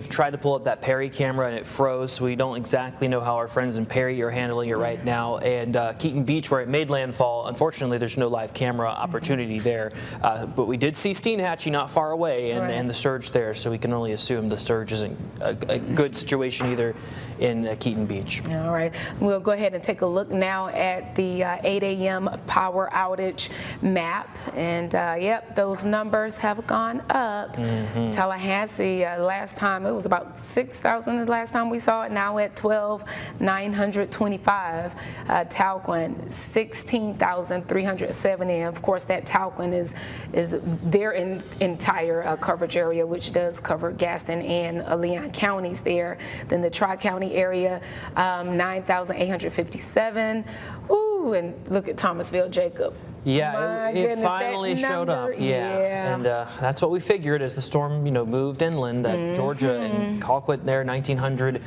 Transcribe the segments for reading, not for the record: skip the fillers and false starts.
We've tried to pull up that Perry camera and it froze, so we don't exactly know how our friends in Perry are handling it right now. And Keaton Beach, where it made landfall, unfortunately there's no live camera opportunity there. But we did see Steinhatchee not far away and the surge there, so we can only assume the surge isn't a good situation either in Keaton Beach. All right, we'll go ahead and take a look now at the 8 a.m. power outage map. And yep, those numbers have gone up. Tallahassee, last time it was about 6,000 the last time we saw it, now at 12,925. Talquin, 16,370. And of course, that Talquin is their entire coverage area, which does cover Gaston and Leon counties there. Then the Tri-County area, 9,857. Ooh, and look at Thomasville, Jacob. Yeah, it finally showed up. Yeah. And that's what we figured as the storm, moved inland. Georgia and Colquitt there, 1,900.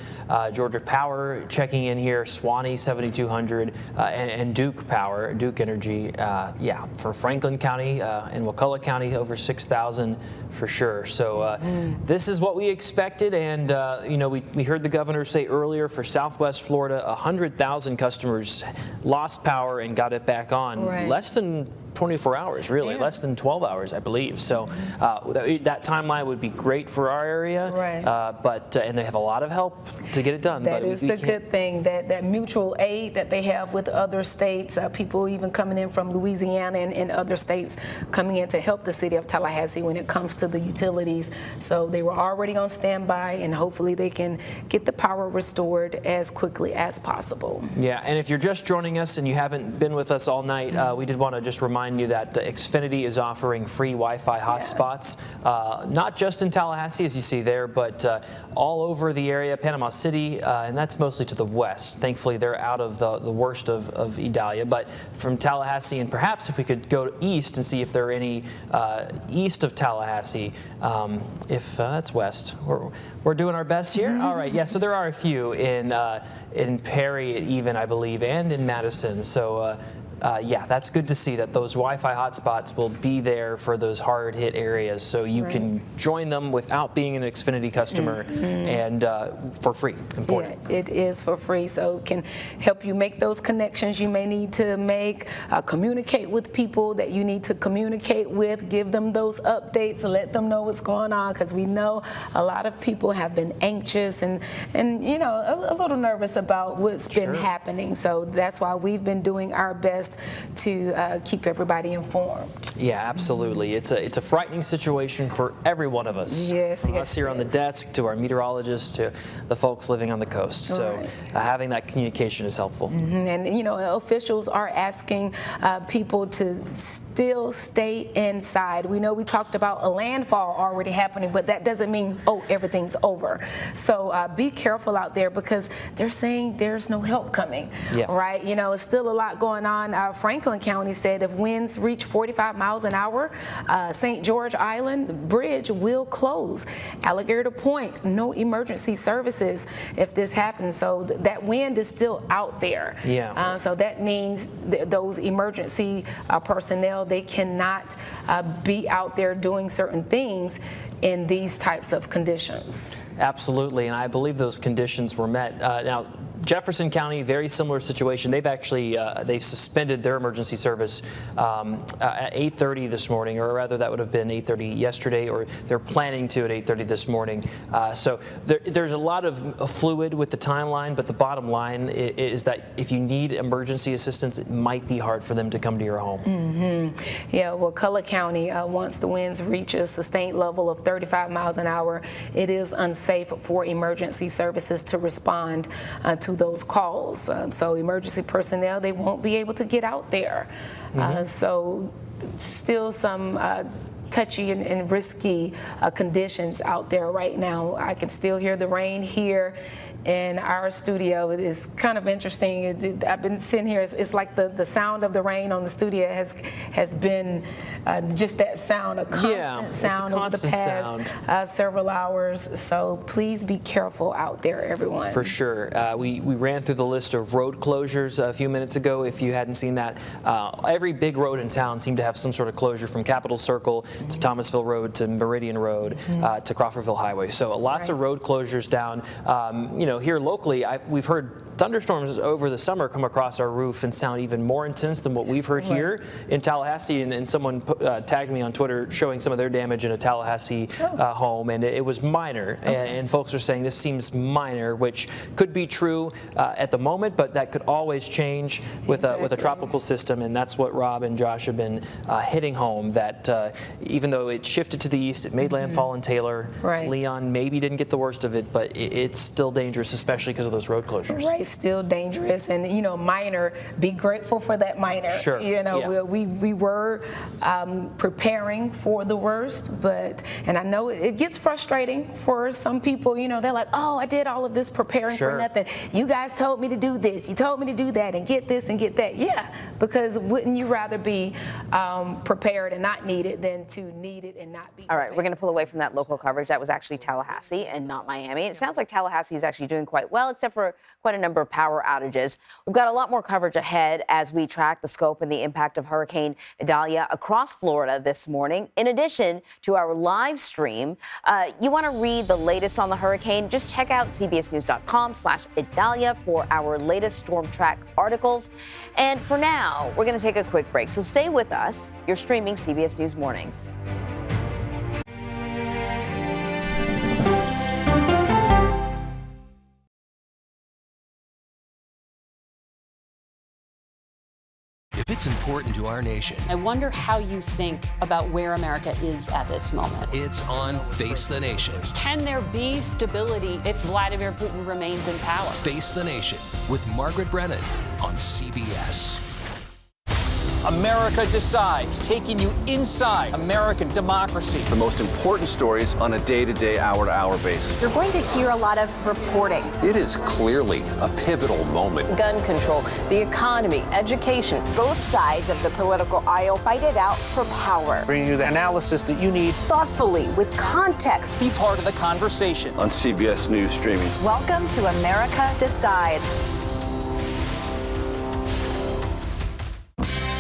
Georgia Power checking in here, Swanee 7,200, and Duke Power, Duke Energy. Yeah, for Franklin County and Wakulla County, over 6,000 for sure. So this is what we expected, and we heard the governor say earlier for Southwest Florida, 100,000 customers lost power and got it back on. Less than 24 hours, really, less than 12 hours, I believe. So that timeline would be great for our area, and they have a lot of help to get it done. That is the good thing, that mutual aid that they have with other states, people even coming in from Louisiana and other states coming in to help the city of Tallahassee when it comes to the utilities. So they were already on standby, and hopefully they can get the power restored as quickly as possible. Yeah, and if you're just joining us and you haven't been with us all night, we did want to just remind you that Xfinity is offering free Wi-Fi hotspots, not just in Tallahassee, as you see there, but all over the area, Panama City, and that's mostly to the west. Thankfully, they're out of the worst of Idalia, but from Tallahassee, and perhaps if we could go east and see if there are any east of Tallahassee, if that's west. We're doing our best here. All right, yeah, so there are a few in Perry even, I believe, and in Madison. So yeah, that's good to see that those Wi-Fi hotspots will be there for those hard-hit areas, so you can join them without being an Xfinity customer and for free. Important. Yeah, it is for free, so it can help you make those connections you may need to make, communicate with people that you need to communicate with, give them those updates, let them know what's going on, because we know a lot of people have been anxious and a little nervous about what's been happening. So that's why we've been doing our best to keep everybody informed. Yeah, absolutely. It's a frightening situation for every one of us. From us here on the desk to our meteorologists to the folks living on the coast. So having that communication is helpful. And officials are asking people to still stay inside. We know we talked about a landfall already happening, but that doesn't mean, everything's over. So be careful out there, because they're saying there's no help coming, right? It's still a lot going on. Franklin County said if winds reach 45 miles an hour, St. George Island Bridge will close. Alligator Point, no emergency services if this happens. So that wind is still out there. So that means those emergency personnel, they cannot be out there doing certain things in these types of conditions. Absolutely, and I believe those conditions were met. Now, Jefferson County, very similar situation. They've actually they've suspended their emergency service at 8:30 this morning, or rather that would have been 8:30 yesterday, or they're planning to at 8:30 this morning. So there's a lot of fluid with the timeline, but the bottom line is that if you need emergency assistance, it might be hard for them to come to your home. Yeah, Wakulla County, once the winds reach a sustained level of 35 miles an hour, it is unsafe for emergency services to respond to those calls. So emergency personnel, they won't be able to get out there. So still some touchy and risky conditions out there right now. I can still hear the rain here in our studio. It is kind of interesting. I've been sitting here, it's like the sound of the rain on the studio has been just that sound, a constant sound over the past several hours. So please be careful out there, everyone. For sure. We ran through the list of road closures a few minutes ago. If you hadn't seen that, every big road in town seemed to have some sort of closure, from Capitol Circle to Thomasville Road to Meridian Road to Crawfordville Highway. So lots of road closures down. Here locally, we've heard thunderstorms over the summer come across our roof and sound even more intense than what we've heard here in Tallahassee. And someone tagged me on Twitter showing some of their damage in a Tallahassee home, and it was minor. And folks are saying this seems minor, which could be true at the moment, but that could always change with a tropical system. And that's what Rob and Josh have been hitting home, that even though it shifted to the east, it made landfall in Taylor. Leon maybe didn't get the worst of it, but it's still dangerous, especially because of those road closures. It's still dangerous, and minor, be grateful for that minor. Sure. We were preparing for the worst, and I know it gets frustrating for some people. They're like, oh, I did all of this preparing for nothing. You guys told me to do this, you told me to do that, and get this and get that. Yeah, because wouldn't you rather be prepared and not need it than to need it and not be prepared? All right, we're going to pull away from that local coverage. That was actually Tallahassee and not Miami. It sounds like Tallahassee is actually doing quite well, except for quite a number of power outages. We've got a lot more coverage ahead as we track the scope and the impact of Hurricane Idalia across Florida this morning. In addition to our live stream, you want to read the latest on the hurricane, just check out cbsnews.com/Idalia for our latest storm track articles. And for now, we're going to take a quick break. So stay with us. You're streaming CBS News Mornings. If it's important to our nation, I wonder how you think about where America is at this moment. it's on Face the Nation. Can there be stability if Vladimir Putin remains in power? Face the Nation with Margaret Brennan on CBS. America Decides, taking you inside American democracy. The most important stories on a day-to-day, hour-to-hour basis. You're going to hear a lot of reporting. It is clearly a pivotal moment. Gun control, the economy, education. Both sides of the political aisle fight it out for power. Bringing you the analysis that you need. Thoughtfully, with context. Be part of the conversation. On CBS News Streaming. Welcome to America Decides.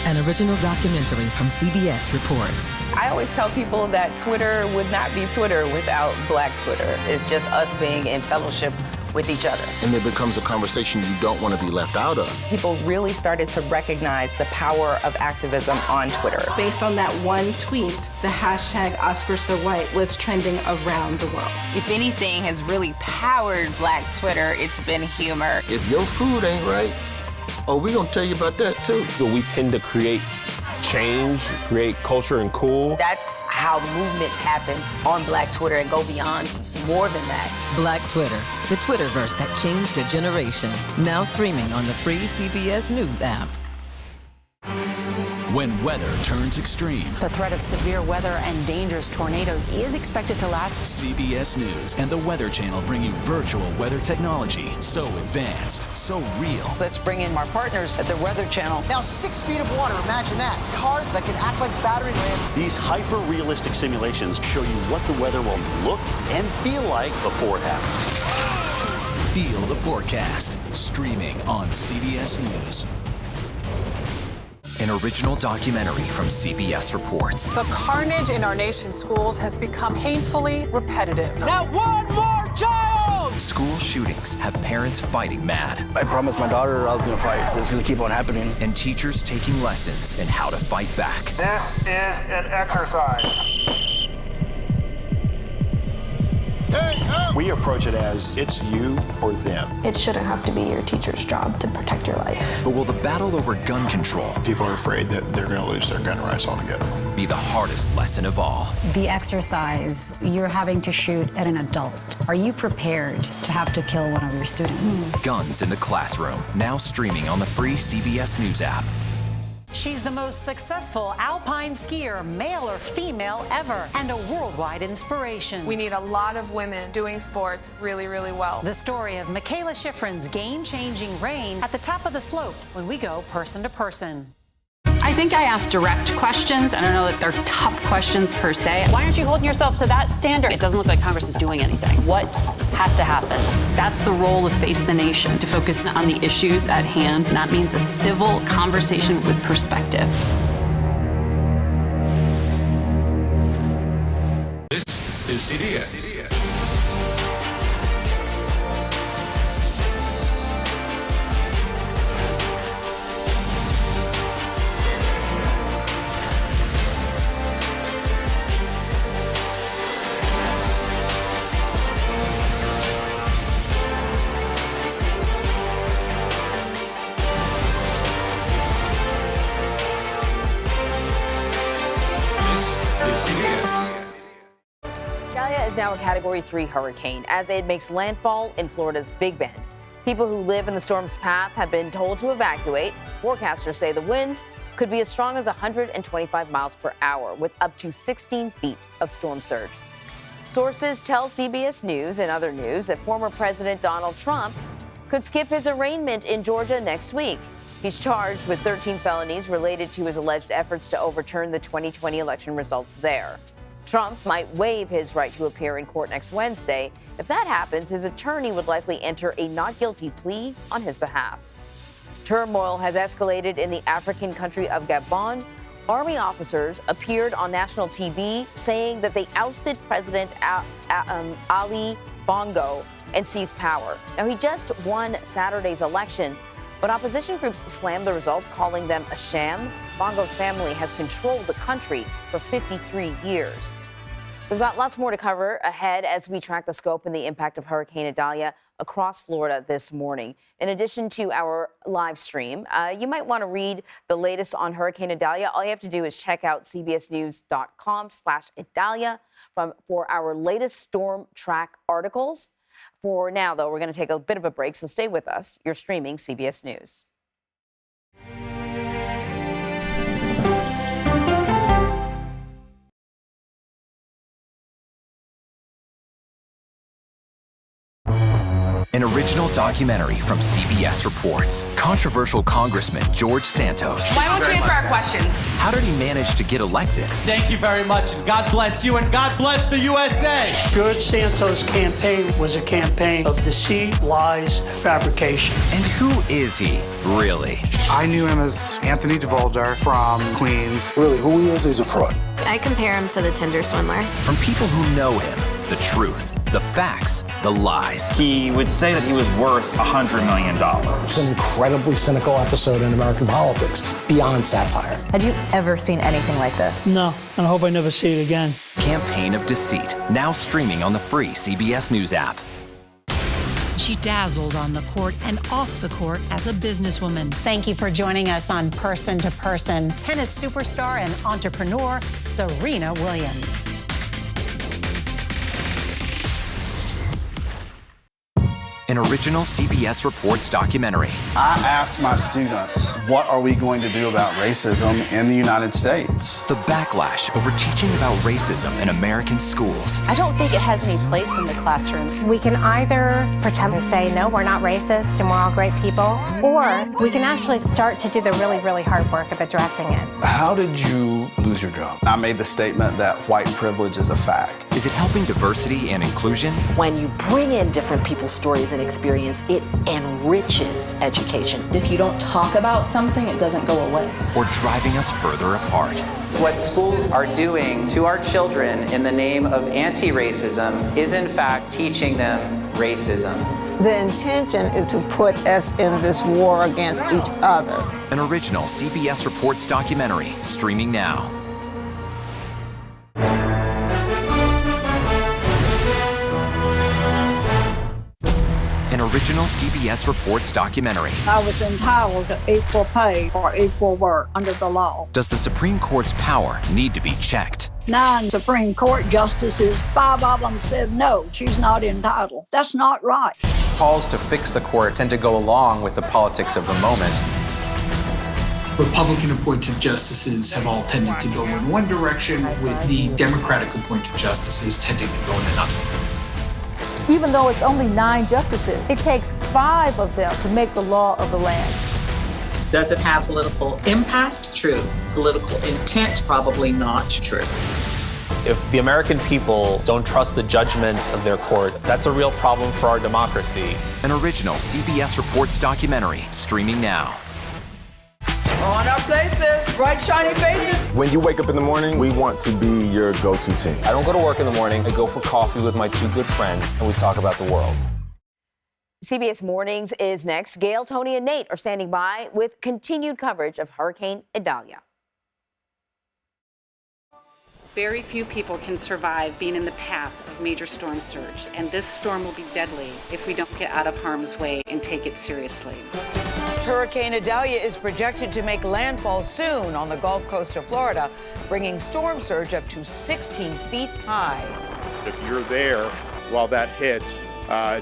An original documentary from CBS reports. I always tell people that Twitter would not be Twitter without Black Twitter. It's just us being in fellowship with each other. And it becomes a conversation you don't want to be left out of. People really started to recognize the power of activism on Twitter. Based on that one tweet, the hashtag Oscar So White was trending around the world. If anything has really powered Black Twitter, it's been humor. If your food ain't right, oh, we're going to tell you about that, too. We tend to create change, create culture and cool. That's how movements happen on Black Twitter and go beyond more than that. Black Twitter, the Twitterverse that changed a generation. Now streaming on the free CBS News app. When weather turns extreme, the threat of severe weather and dangerous tornadoes is expected to last. CBS News and the Weather Channel bring you virtual weather technology so advanced, so real. Let's bring in our partners at the Weather Channel. Now 6 feet of water, imagine that. Cars that can act like battering rams. These hyper-realistic simulations show you what the weather will look and feel like before it happens. Feel the forecast, streaming on CBS News. An original documentary from CBS reports. The carnage in our nation's schools has become painfully repetitive. Not one more child! School shootings have parents fighting mad. I promised my daughter I was going to fight. It's going to keep on happening. And teachers taking lessons in how to fight back. This is an exercise. We approach it as it's you or them. It shouldn't have to be your teacher's job to protect your life. But will the battle over gun control, people are afraid that they're going to lose their gun rights altogether, be the hardest lesson of all? The exercise, you're having to shoot at an adult. Are you prepared to have to kill one of your students? Guns in the Classroom, now streaming on the free CBS News app. She's the most successful alpine skier, male or female, ever, and a worldwide inspiration. We need a lot of women doing sports really, really well. The story of Michaela Schifrin's game-changing reign at the top of the slopes when we go person to person. I think I asked direct questions. I don't know that they're tough questions per se. Why aren't you holding yourself to that standard? It doesn't look like Congress is doing anything. What has to happen? That's the role of Face the Nation, to focus on the issues at hand. And that means a civil conversation with perspective. Idalia is now a Category 3 hurricane as it makes landfall in Florida's Big Bend. People who live in the storm's path have been told to evacuate. Forecasters say the winds could be as strong as 125 miles per hour with up to 16 feet of storm surge. Sources tell CBS News and other news that former President Donald Trump could skip his arraignment in Georgia next week. He's charged with 13 felonies related to his alleged efforts to overturn the 2020 election results there. Trump might waive his right to appear in court next Wednesday. If that happens, his attorney would likely enter a not guilty plea on his behalf. Turmoil has escalated in the African country of Gabon. Army officers appeared on national TV saying that they ousted President Ali Bongo and seized power. Now, he just won Saturday's election, but opposition groups slammed the results, calling them a sham. Bongo's family has controlled the country for 53 years. We've got lots more to cover ahead as we track the scope and the impact of Hurricane Idalia across Florida this morning. In addition to our live stream, you might want to read the latest on Hurricane Idalia. All you have to do is check out cbsnews.com/Idalia for our latest storm track articles. For now, though, we're going to take a bit of a break, so stay with us. You're streaming CBS News. An original documentary from CBS Reports. Controversial Congressman George Santos. Why won't you answer our questions? How did he manage to get elected? Thank you very much, and God bless you, and God bless the USA. George Santos' campaign was a campaign of deceit, lies, fabrication. And who is he, really? I knew him as Anthony DeVolder from Queens. Really, who he is, he's a fraud. I compare him to the Tinder swindler. From people who know him, the truth, the facts, the lies. He would say that he was worth $100 million. It's an incredibly cynical episode in American politics, beyond satire. Had you ever seen anything like this? No, and I hope I never see it again. Campaign of Deceit, now streaming on the free CBS News app. She dazzled on the court and off the court as a businesswoman. Thank you for joining us on Person to Person. Tennis superstar and entrepreneur Serena Williams. An original CBS Reports documentary. I asked my students, what are we going to do about racism in the United States? The backlash over teaching about racism in American schools. I don't think it has any place in the classroom. We can either pretend and say, no, we're not racist and we're all great people, or we can actually start to do the really, really hard work of addressing it. How did you lose your job? I made the statement that white privilege is a fact. Is it helping diversity and inclusion? When you bring in different people's stories and experience, it enriches education. If you don't talk about something, it doesn't go away. Or driving us further apart? What schools are doing to our children in the name of anti-racism is in fact teaching them racism. The intention is to put us in this war against each other. An original CBS Reports documentary, streaming now. An original CBS Reports documentary. I was entitled to equal pay for equal work under the law. Does the Supreme Court's power need to be checked? 9 Supreme Court justices, 5 of them said no, she's not entitled. That's not right. Calls to fix the court tend to go along with the politics of the moment. Republican-appointed justices have all tended to go in one direction, with the Democratic-appointed justices tending to go in another. Even though it's only 9 justices, it takes 5 of them to make the law of the land. Does it have political impact? True. Political intent? Probably not true. If the American people don't trust the judgment of their court, that's a real problem for our democracy. An original CBS Reports documentary, streaming now. On our places, bright, shiny faces. When you wake up in the morning, we want to be your go-to team. I don't go to work in the morning. I go for coffee with my two good friends, and we talk about the world. CBS Mornings is next. Gail, Tony, and Nate are standing by with continued coverage of Hurricane Idalia. Very few people can survive being in the path of major storm surge, and this storm will be deadly if we don't get out of harm's way and take it seriously. Hurricane Idalia is projected to make landfall soon on the Gulf Coast of Florida, bringing storm surge up to 16 feet high. If you're there while that hits, it's